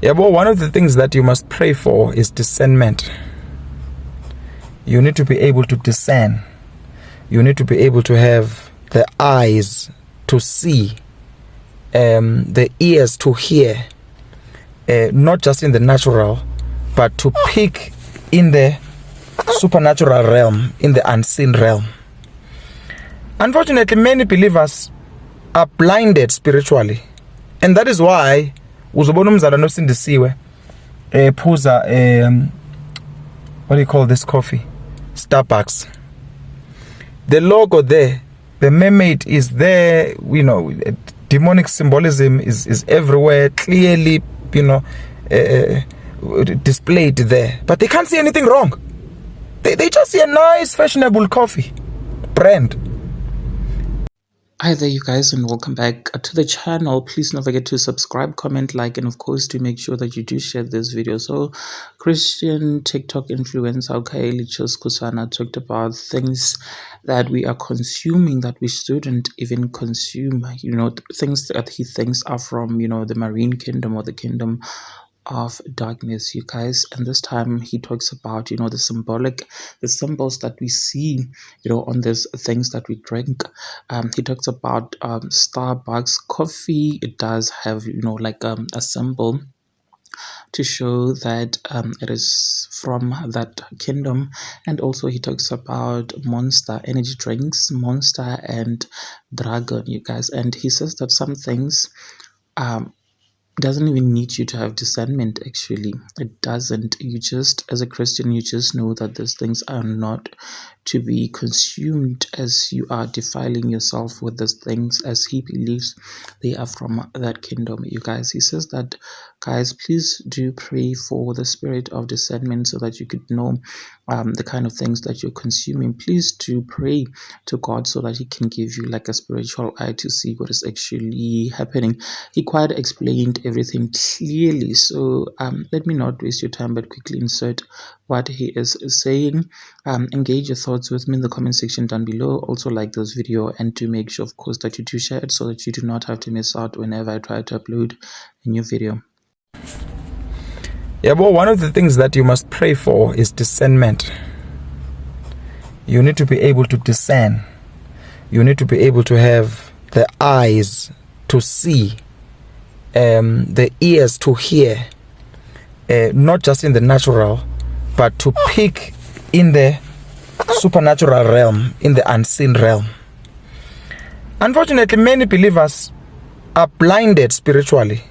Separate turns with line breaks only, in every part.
Yeah, but one of the things that you must pray for is discernment. You need to be able to discern. You need to be able to have the eyes to see, the ears to hear, not just in the natural, but to pick in the supernatural realm, in the unseen realm. Unfortunately, many believers are blinded spiritually, and that is why uzobona umzalwane osindisiwe phuza what do you call this coffee? Starbucks. The logo there, the mermaid is there, you know, demonic symbolism is everywhere, clearly, you know, displayed there. But they can't see anything wrong. They just see a nice, fashionable coffee brand.
Hi there you guys, and welcome back to the channel. Please don't forget to subscribe, comment, like, and of course to make sure that you do share this video. So Christian TikTok influencer Khayeli Kusana talked about things that we are consuming that we shouldn't even consume, you know, things that he thinks are from, you know, the marine kingdom or the kingdom of darkness, you guys. And this time he talks about, you know, the symbols that we see, you know, on these things that we drink. He talks about Starbucks coffee. It does have, you know, like a symbol to show that it is from that kingdom. And also he talks about Monster energy drinks, Monster and Dragon, you guys. And he says that some things doesn't even need you to have discernment. Actually, it doesn't. You just, as a Christian, you just know that these things are not to be consumed, as you are defiling yourself with these things, as he believes they are from that kingdom, you guys. He says that, guys, please do pray for the spirit of discernment so that you could know the kind of things that you're consuming. Please do pray to God so that he can give you like a spiritual eye to see what is actually happening. He quite explained everything clearly, so let me not waste your time but quickly insert what he is saying. Engage your thoughts with me in the comment section down below. Also like this video, and to make sure of course that you do share it so that you do not have to miss out whenever I try to upload a new video.
Yeah, but one of the things that you must pray for is discernment. You need to be able to discern. You need to be able to have the eyes to see, the ears to hear, not just in the natural, but to pick in the supernatural realm, in the unseen realm. Unfortunately, many believers are blinded spiritually,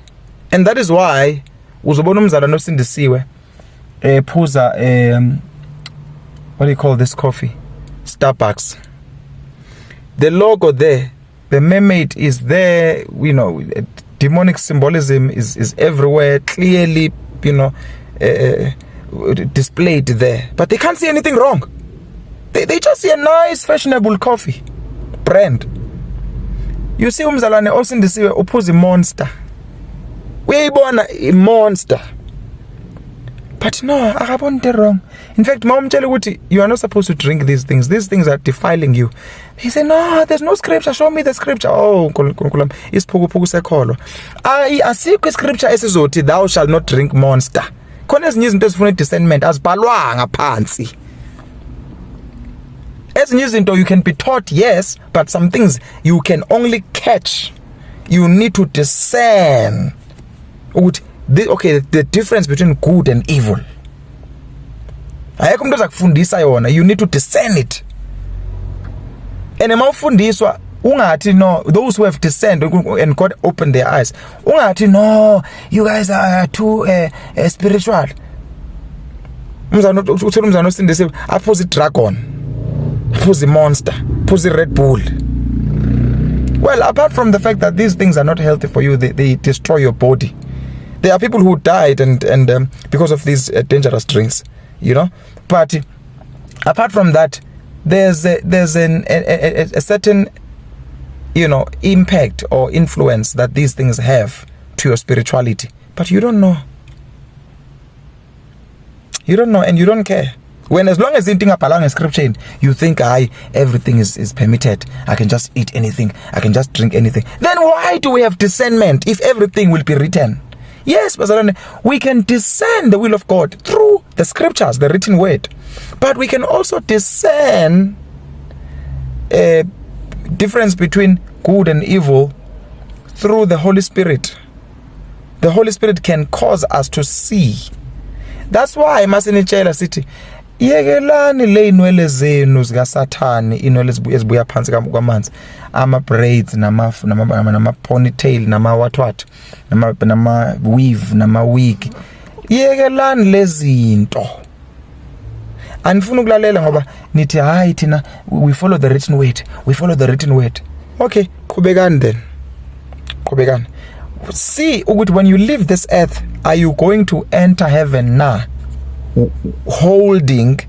and that is why uzobona umzalwane osindisiwe phuza what do you call this coffee? Starbucks. The logo there, the mermaid is there, you know, demonic symbolism is everywhere, clearly, you know, displayed there. But they can't see anything wrong. They just see a nice, fashionable coffee brand. You see umzalwane osindisiwe uphuza Monster. Uyayibona Monster. But no, akabonte wrong. In fact, mom tell you you are not supposed to drink these things. These things are defiling you. He said, no, there's no scripture. Show me the scripture. Oh, isiphukuphuku sekholo. Asikho iscripture esizothi thou shall not drink Monster. Khona ezinye izinto ezifuna discernment azibhalwanga phansi. Ezinye izinto you can be taught, yes, but some things you can only catch. You need to discern. Okay, the difference between good and evil. Ayekho umuntu ozakufundisa yona. You need to discern it. And emawufundiswa ungathi no, those who have discerned and God opened their eyes, ungathi no, you guys are too spiritual. Umzalwane osindisiwe aphuza Dragon, aphuza Monster, aphuza Red Bull. Well, apart from the fact that these things are not healthy for you, they destroy your body. There are people who died and because of these dangerous drinks, you know. But apart from that, there's a certain, you know, impact or influence that these things have to your spirituality. But you don't know. You don't know, and you don't care. When as long as anything apalanga scripture, you think everything is permitted. I can just eat anything. I can just drink anything. Then why do we have discernment if everything will be written? Yes, bazalwane, we can discern the will of God through the scriptures, the written word. But we can also discern a difference between good and evil through the Holy Spirit. The Holy Spirit can cause us to see. That's why masinitshela sithi yekelani le inwele zenu zika Sathani, inwele ezibuya phansi kwamanzi, ama braids nama ponytail nama what nama weave nama wig. Yekelani lezinto. Anifuna ukulalela ngoba nithi hayi thina we follow the written word. We follow the written word. Okay, qhubekani then. Qhubekani. See ukuthi when you leave this earth, are you going to enter heaven now holding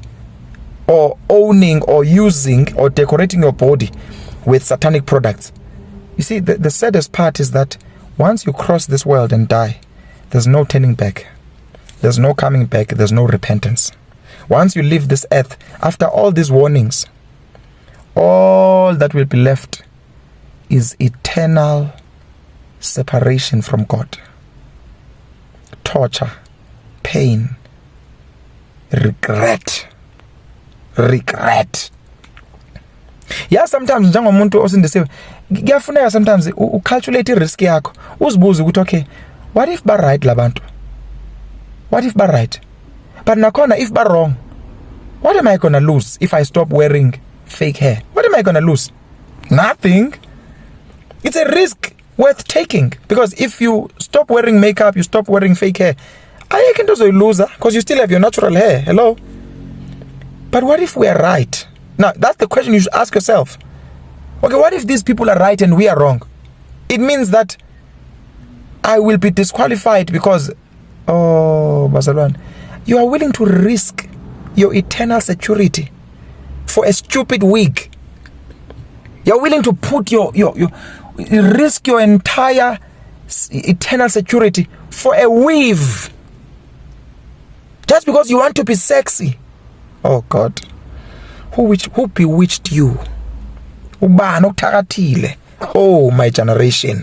or owning or using or decorating your body with satanic products? You see, the saddest part is that once you cross this world and die, there's no turning back. There's no coming back. There's no repentance. Once you leave this earth, after all these warnings, all that will be left is eternal separation from God. Torture, pain, regret. Yeah, sometimes njengomuntu osindisiwe kuyafuneka sometimes ucalculate i-risk yakho, uzibuze ukuthi okay, what if ba right labantu? What if ba right? But nakhona if ba wrong, what am I gonna lose if I stop wearing fake hair? What am I gonna lose? Nothing. It's a risk worth taking, because if you stop wearing makeup, you stop wearing fake hair, I can also lose because you still have your natural hair. Hello. But what if we are right? Now that's the question you should ask yourself. Okay, what if these people are right and we are wrong? It means that I will be disqualified because, oh, Bazalwan, you are willing to risk your eternal security for a stupid wig. You're willing to put risk your entire eternal security for a weave, just because you want to be sexy. Oh God, who bewitched you? Ubani okuthakathile? Oh, my generation.